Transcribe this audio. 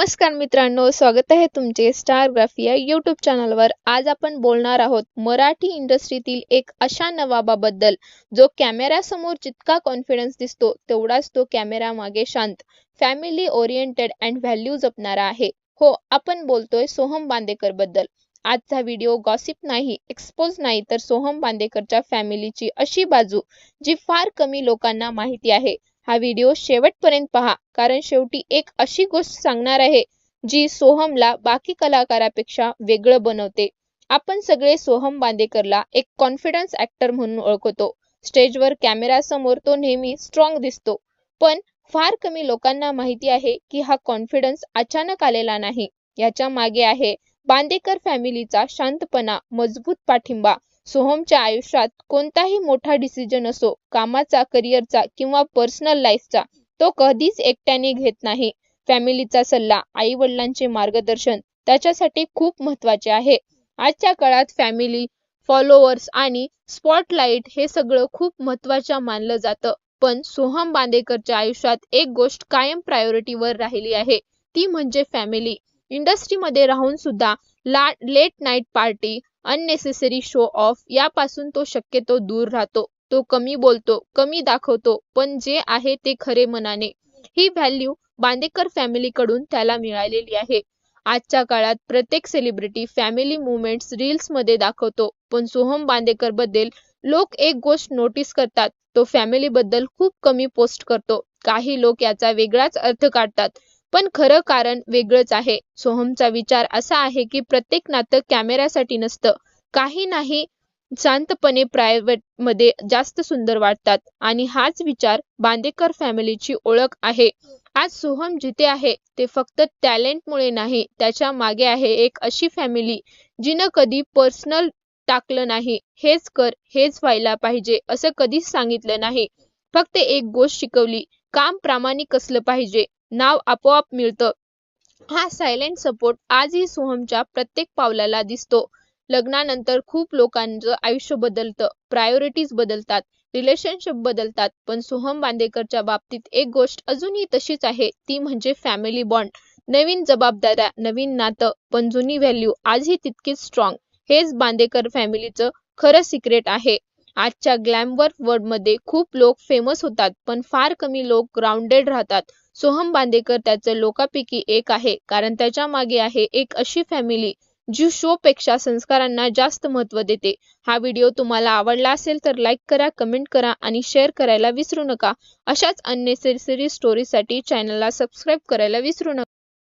नमस्कार मित्रांनो, स्वागत आहे तुमचे स्टारग्राफी या यूट्यूब चॅनलवर। आज आपण बोलणार आहोत मराठी इंडस्ट्रीतील एक अशा नवाबाबद्दल जो कॅमेऱ्यासमोर जितका कॉन्फिडन्स दिसतो तेवढाच तो कॅमेरा मागे शांत, फॅमिली ओरिएंटेड अँड व्हॅल्यू जपणारा आहे। हो, आपण बोलतोय सोहम बांदेकर बद्दल। आजचा व्हिडिओ गॉसिप नाही, एक्सपोज नाही, तर सोहम बांदेकरच्या फॅमिलीची अशी बाजू जी फार कमी लोकांना माहिती आहे। हा व्हिडिओ शेवटपर्यंत पहा, कारण शेवटी एक अशी गोष्ट सांगणार आहे जी सोहमला बाकी कलाकारापेक्षा वेगळं बनवते। आपण सगळे सोहम बांदेकरला एक कॉन्फिडन्स ॲक्टर म्हणून ओळखतो। स्टेजवर कॅमेऱ्यासमोर तो नेहमी स्ट्रॉंग दिसतो, पण फार कमी लोकांना माहिती आहे की हा कॉन्फिडन्स अचानक आलेला नाही। याच्या मागे आहे बांदेकर फॅमिलीचा शांतपणा, मजबूत पाठिंबा। सोहमच्या आयुष्यात कोणताही मोठा डिसिजन असो, कामाचा, करिअरचा किंवा पर्सनल लाईफचा, तो कधीच एकट्याने घेत नाही। फॅमिलीचा सल्ला, आई वडिलांचे मार्गदर्शन त्याच्यासाठी खूप महत्त्वाचे आहे। आजच्या काळात फॅमिली, फॉलोअर्स आणि स्पॉटलाइट हे सगळं खूप महत्त्वाचं मानलं जातं, पण सोहम बांदेकरच्या आयुष्यात एक गोष्ट कायम प्रायोरिटीवर राहिली आहे, ती म्हणजे फॅमिली। इंडस्ट्रीमध्ये राहून सुद्धा late night party, unnecessary show off यापासून तो शक्यतो दूर राहतो। तो कमी बोलतो, कमी दाखवतो, पण जे आहे ते खरे मनाने। ही व्हॅल्यू बांदेकर फॅमिलीकडून त्याला मिळालेली आहे। आजच्या काळात प्रत्येक सेलिब्रिटी फॅमिली मुवमेंट्स रील्समध्ये दाखवतो, पण सोहम बांदेकर बद्दल लोक एक गोष्ट नोटीस करतात, तो फॅमिलीबद्दल खूप कमी पोस्ट करतो। काही लोक याचा वेगळाच अर्थ काढतात, पण खरं कारण वेगळंच आहे। सोहमचा विचार असा आहे की प्रत्येक नातं कॅमेऱ्यासाठी नसतं, काही नाही शांतपणे प्रायव्हेट मध्ये जास्त सुंदर वाटतात, आणि हाच विचार बांदेकर फॅमिलीची ओळख आहे। आज सोहम जिथे आहे ते फक्त टॅलेंटमुळे नाही, त्याच्या मागे आहे एक अशी फॅमिली जिनं कधी पर्सनल टाकलं नाही, हेच कर, हेच व्हायला पाहिजे असं कधीच सांगितलं नाही। फक्त एक गोष्ट शिकवली, काम प्रामाणिक असलं पाहिजे, नाव आपोआप मिळतं। हा सायलेंट सपोर्ट आजही सोहमच्या प्रत्येक पावलाला दिसतो। लग्नानंतर खूप लोकांचं आयुष्य बदलतं, प्रायोरिटीज बदलतात, रिलेशनशिप बदलतात, पण सोहम बांदेकरच्या बाबतीत एक गोष्ट अजूनही तशीच आहे, ती म्हणजे फॅमिली बॉन्ड। नवीन जबाबदाऱ्या, नवीन नातं, पण जुनी व्हॅल्यू आजही तितकीच स्ट्रॉंग। हेच बांदेकर फॅमिलीचं खरं सिक्रेट आहे। आजच्या ग्लॅमर वर्ल्डमध्ये खूप लोक फेमस होतात, पण फार कमी लोक ग्राउंडेड राहतात। सोहम बांदेकर त्याचं लोकांपैकी एक आहे, कारण त्याच्या मागे आहे एक अशी फॅमिली जी शोपेक्षा संस्कारांना जास्त महत्त्व देते। हा व्हिडिओ तुम्हाला आवडला असेल तर लाईक करा, कमेंट करा आणि शेअर करायला विसरू नका। अशाच अननेसेसरी स्टोरीसाठी चॅनलला सबस्क्राईब करायला विसरू नका।